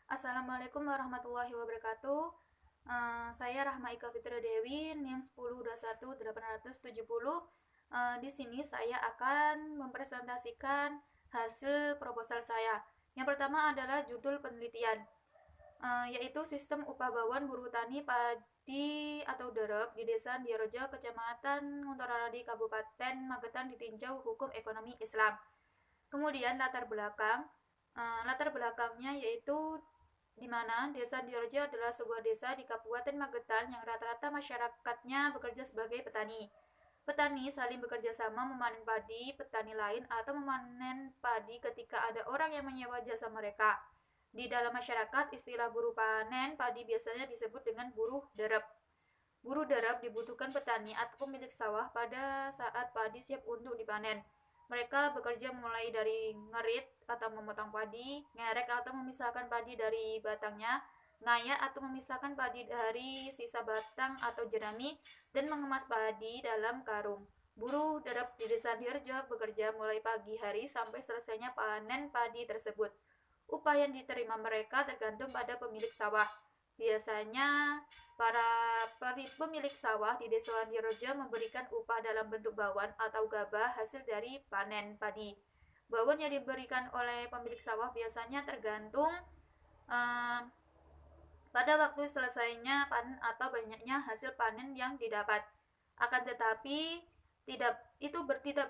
Assalamualaikum warahmatullahi wabarakatuh. Saya Rahma Ika Fitra Dewi, NIM 1021-870. Di sini saya akan mempresentasikan hasil proposal saya. Yang pertama adalah judul penelitian, yaitu sistem upah bawaan buruh tani padi atau derep di Desa Diarejo, Kecamatan Nguntoraradi, Kabupaten Magetan ditinjau hukum ekonomi Islam. Kemudian latar belakangnya yaitu di mana Desa Direjo adalah sebuah desa di Kabupaten Magetan yang rata-rata masyarakatnya bekerja sebagai petani. Petani saling bekerja sama memanen padi petani lain atau memanen padi ketika ada orang yang menyewa jasa mereka. Di dalam masyarakat, istilah buruh panen padi biasanya disebut dengan buruh derep. Buruh derep dibutuhkan petani atau pemilik sawah pada saat padi siap untuk dipanen. Mereka bekerja mulai dari ngerit atau memotong padi, ngerek atau memisahkan padi dari batangnya, ngayak atau memisahkan padi dari sisa batang atau jerami, dan mengemas padi dalam karung. Buruh derep di Desa Direjo bekerja mulai pagi hari sampai selesainya panen padi tersebut. Upah yang diterima mereka tergantung pada pemilik sawah. Biasanya para pemilik sawah di Desa Direjo memberikan upah dalam bentuk bawaan atau gabah hasil dari panen padi. Bawaan yang diberikan oleh pemilik sawah biasanya tergantung uh, pada waktu selesainya panen atau banyaknya hasil panen yang didapat. Akan tetapi tidak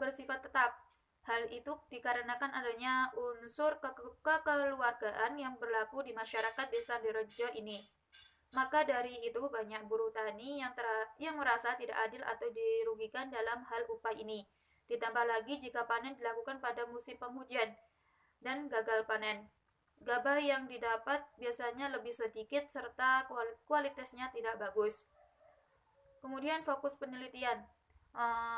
bersifat tetap. Hal itu dikarenakan adanya unsur kekeluargaan yang berlaku di masyarakat Desa Direjo ini. Maka dari itu banyak buruh tani yang merasa tidak adil atau dirugikan dalam hal upah ini. Ditambah lagi jika panen dilakukan pada musim penghujan dan gagal panen. Gabah yang didapat biasanya lebih sedikit serta kualitasnya tidak bagus. Kemudian fokus penelitian.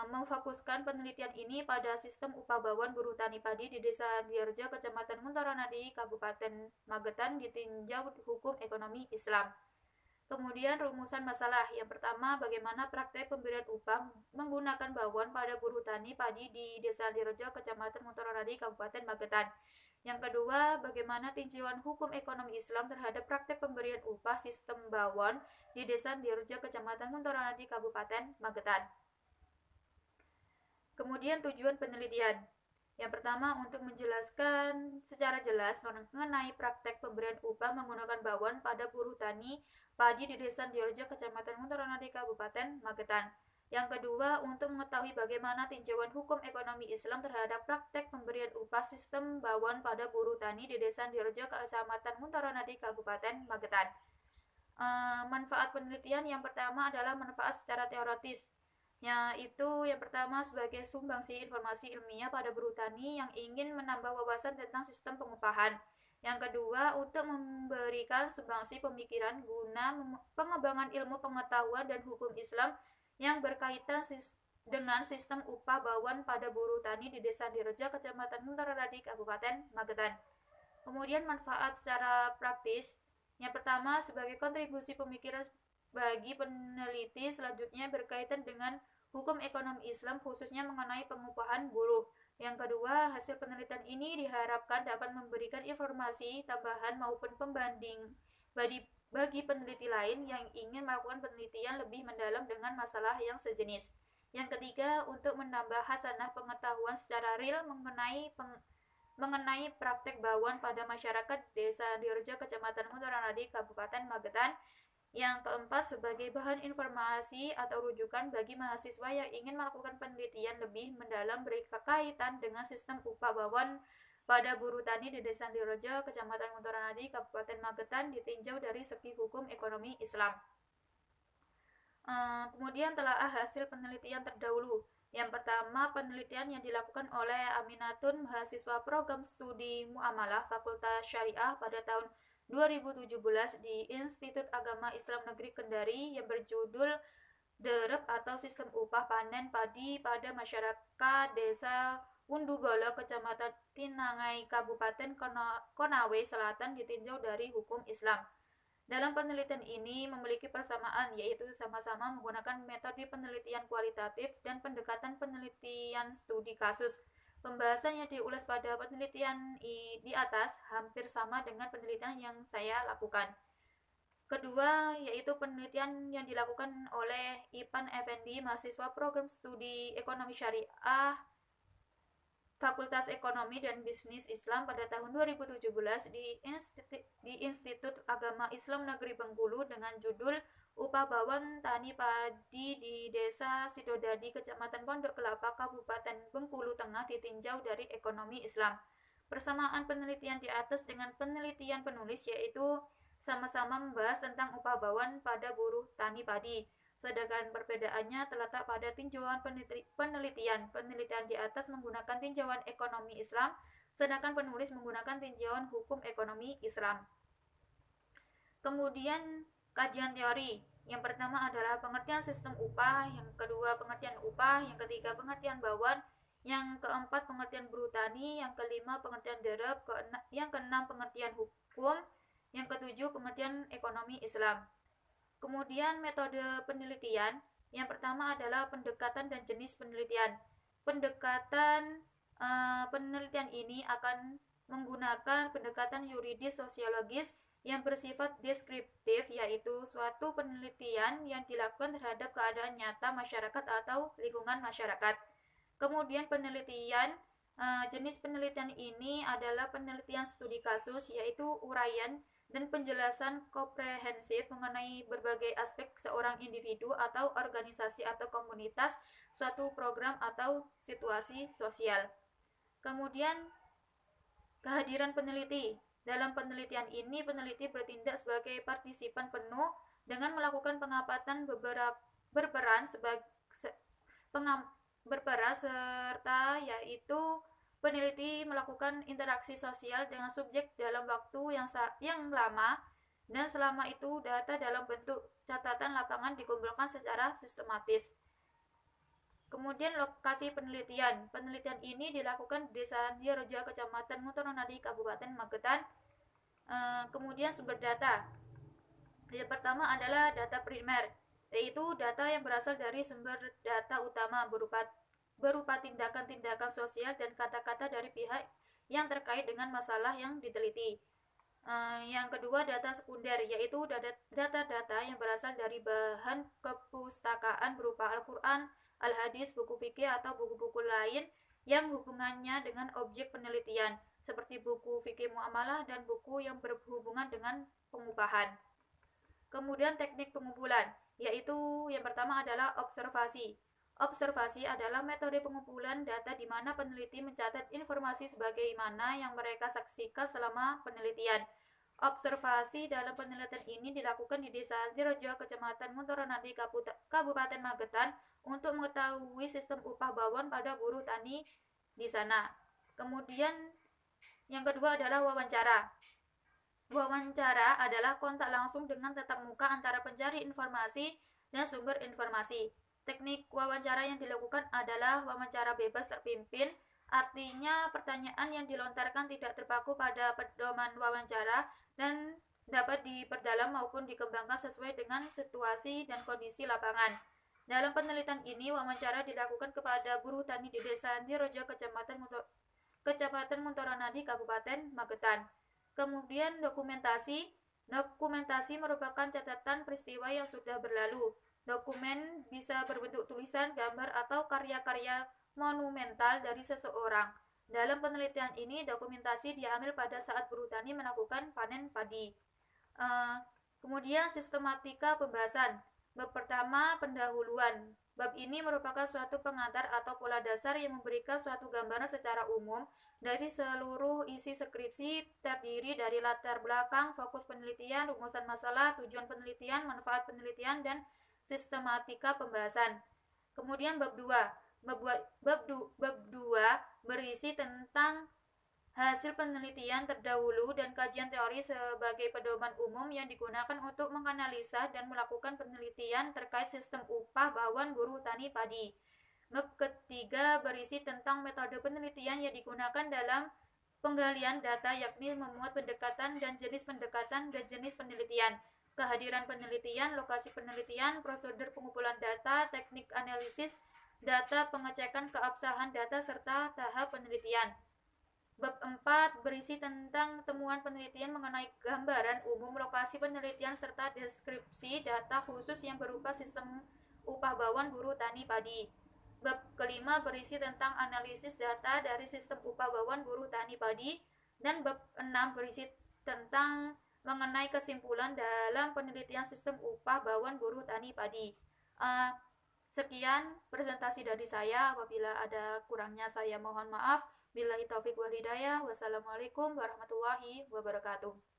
Memfokuskan penelitian ini pada sistem upah bawaan buruh tani padi di Desa Diarjo, Kecamatan Muntaranadi, Kabupaten Magetan ditinjau hukum ekonomi Islam. Kemudian rumusan masalah. Yang pertama, bagaimana praktek pemberian upah menggunakan bawaan pada buruh tani padi di Desa Direjo, Kecamatan Muntaranadi, Kabupaten Magetan. Yang kedua, bagaimana tinjauan hukum ekonomi Islam terhadap praktek pemberian upah sistem bawaan di Desa Direjo, Kecamatan Muntaranadi, Kabupaten Magetan. Kemudian tujuan penelitian. Yang pertama, untuk menjelaskan secara jelas mengenai praktek pemberian upah menggunakan bawaan pada buruh tani padi di Desa Direjo, Kecamatan Muntaranadi, Kabupaten Magetan. Yang kedua, untuk mengetahui bagaimana tinjauan hukum ekonomi Islam terhadap praktek pemberian upah sistem bawaan pada buruh tani di Desa Direjo, Kecamatan Muntaranadi, Kabupaten Magetan. Manfaat penelitian yang pertama adalah manfaat secara teoritis, yaitu yang pertama sebagai sumbangsi informasi ilmiah pada buruh tani yang ingin menambah wawasan tentang sistem pengupahan. Yang kedua, untuk memberikan sumbangsi pemikiran guna pengembangan ilmu pengetahuan dan hukum Islam yang berkaitan dengan sistem upah bawaan pada buruh tani di Desa Direjo, Kecamatan Muntaranadi, Kabupaten Magetan. Kemudian manfaat secara praktis, yang pertama sebagai kontribusi pemikiran bagi peneliti selanjutnya berkaitan dengan hukum ekonomi Islam khususnya mengenai pengupahan buruh. Yang kedua, hasil penelitian ini diharapkan dapat memberikan informasi tambahan maupun pembanding bagi peneliti lain yang ingin melakukan penelitian lebih mendalam dengan masalah yang sejenis. Yang ketiga, untuk menambah hasanah pengetahuan secara real mengenai praktek bawaan pada masyarakat Desa Direjo, Kecamatan Muntaranadi, Kabupaten Magetan. Yang keempat, sebagai bahan informasi atau rujukan bagi mahasiswa yang ingin melakukan penelitian lebih mendalam berkaitan dengan sistem upah bawaan pada buruh tani di Desa Direjo, Kecamatan Muntaranadi, Kabupaten Magetan ditinjau dari segi hukum ekonomi Islam. Kemudian telaah hasil penelitian terdahulu. Yang pertama, penelitian yang dilakukan oleh Aminatun, mahasiswa program studi Muamalah Fakultas Syariah pada tahun 2017 di Institut Agama Islam Negeri Kendari yang berjudul Derep atau Sistem Upah Panen Padi pada Masyarakat Desa Wundubolo, Kecamatan Tinangai, Kabupaten Konawe Selatan ditinjau dari hukum Islam. Dalam penelitian ini memiliki persamaan, yaitu sama-sama menggunakan metode penelitian kualitatif dan pendekatan penelitian studi kasus. Pembahasan yang diulas pada penelitian di atas hampir sama dengan penelitian yang saya lakukan. Kedua, yaitu penelitian yang dilakukan oleh Ipan Effendi, mahasiswa program studi ekonomi syariah Fakultas Ekonomi dan Bisnis Islam pada tahun 2017 di Institut Agama Islam Negeri Bengkulu dengan judul Upah Bawang Tani Padi di Desa Sidodadi, Kecamatan Pondok Kelapa, Kabupaten Bengkulu Tengah ditinjau dari ekonomi Islam. Persamaan penelitian di atas dengan penelitian penulis yaitu sama-sama membahas tentang upah bawang pada buruh tani padi. Sedangkan perbedaannya terletak pada tinjauan penelitian. Penelitian di atas menggunakan tinjauan ekonomi Islam, sedangkan penulis menggunakan tinjauan hukum ekonomi Islam. Kemudian kajian teori. Yang pertama adalah pengertian sistem upah, yang kedua pengertian upah, yang ketiga pengertian bawang, yang keempat pengertian buruh tani, yang kelima pengertian derep, yang keenam pengertian hukum, yang ketujuh pengertian ekonomi Islam. Kemudian metode penelitian, yang pertama adalah pendekatan dan jenis penelitian. Penelitian ini akan menggunakan pendekatan yuridis sosiologis yang bersifat deskriptif, yaitu suatu penelitian yang dilakukan terhadap keadaan nyata masyarakat atau lingkungan masyarakat. Kemudian jenis penelitian ini adalah penelitian studi kasus, yaitu uraian dan penjelasan komprehensif mengenai berbagai aspek seorang individu atau organisasi atau komunitas, suatu program atau situasi sosial. Kemudian, kehadiran peneliti. Dalam penelitian ini, peneliti bertindak sebagai partisipan penuh dengan melakukan pengamatan berperan serta yaitu peneliti melakukan interaksi sosial dengan subjek dalam waktu yang lama, dan selama itu data dalam bentuk catatan lapangan dikumpulkan secara sistematis. Kemudian lokasi penelitian. Penelitian ini dilakukan di Desa Direjo, Kecamatan Mutoronadi, Kabupaten Magetan. Kemudian sumber data. Yang pertama adalah data primer, yaitu data yang berasal dari sumber data utama berupa tindakan-tindakan sosial dan kata-kata dari pihak yang terkait dengan masalah yang diteliti. Yang kedua, data sekunder, yaitu data-data yang berasal dari bahan kepustakaan berupa Al-Quran, Al-Hadis, buku fikih atau buku-buku lain yang hubungannya dengan objek penelitian, seperti buku fikih muamalah dan buku yang berhubungan dengan pengupahan. Kemudian teknik pengumpulan, yaitu yang pertama adalah observasi. Observasi adalah metode pengumpulan data di mana peneliti mencatat informasi sebagaimana yang mereka saksikan selama penelitian. Observasi dalam penelitian ini dilakukan di Desa Direjo, Kecamatan Muntoronadi, Kabupaten Magetan, untuk mengetahui sistem upah bawang pada buruh tani di sana. Kemudian yang kedua adalah wawancara. Wawancara adalah kontak langsung dengan tatap muka antara pencari informasi dan sumber informasi. Teknik wawancara yang dilakukan adalah wawancara bebas terpimpin, artinya pertanyaan yang dilontarkan tidak terpaku pada pedoman wawancara dan dapat diperdalam maupun dikembangkan sesuai dengan situasi dan kondisi lapangan. Dalam penelitian ini, wawancara dilakukan kepada buruh tani di Desa Direjo, Kecamatan Muntoronadi, Kabupaten Magetan. Kemudian dokumentasi. Dokumentasi merupakan catatan peristiwa yang sudah berlalu. Dokumen bisa berbentuk tulisan, gambar, atau karya-karya monumental dari seseorang. Dalam penelitian ini, dokumentasi diambil pada saat buruh tani melakukan panen padi. Kemudian sistematika pembahasan. Bab pertama, pendahuluan. Bab ini merupakan suatu pengantar atau pola dasar yang memberikan suatu gambaran secara umum dari seluruh isi skripsi, terdiri dari latar belakang, fokus penelitian, rumusan masalah, tujuan penelitian, manfaat penelitian, dan sistematika pembahasan. Kemudian bab 2. Bab 2 berisi tentang hasil penelitian terdahulu dan kajian teori sebagai pedoman umum yang digunakan untuk menganalisa dan melakukan penelitian terkait sistem upah bawang buruh tani padi. Bab ketiga berisi tentang metode penelitian yang digunakan dalam penggalian data, yakni memuat pendekatan dan jenis penelitian, kehadiran penelitian, lokasi penelitian, prosedur pengumpulan data, teknik analisis, data pengecekan keabsahan data serta tahap penelitian. Bab 4 berisi tentang temuan penelitian mengenai gambaran umum lokasi penelitian serta deskripsi data khusus yang berupa sistem upah bawaan buruh tani padi. Bab kelima berisi tentang analisis data dari sistem upah bawaan buruh tani padi. Dan bab 6 berisi tentang mengenai kesimpulan dalam penelitian sistem upah bawaan buruh tani padi. Sekian presentasi dari saya. Apabila ada kurangnya saya mohon maaf. Billahi taufiq wal hidayah. Wassalamualaikum warahmatullahi wabarakatuh.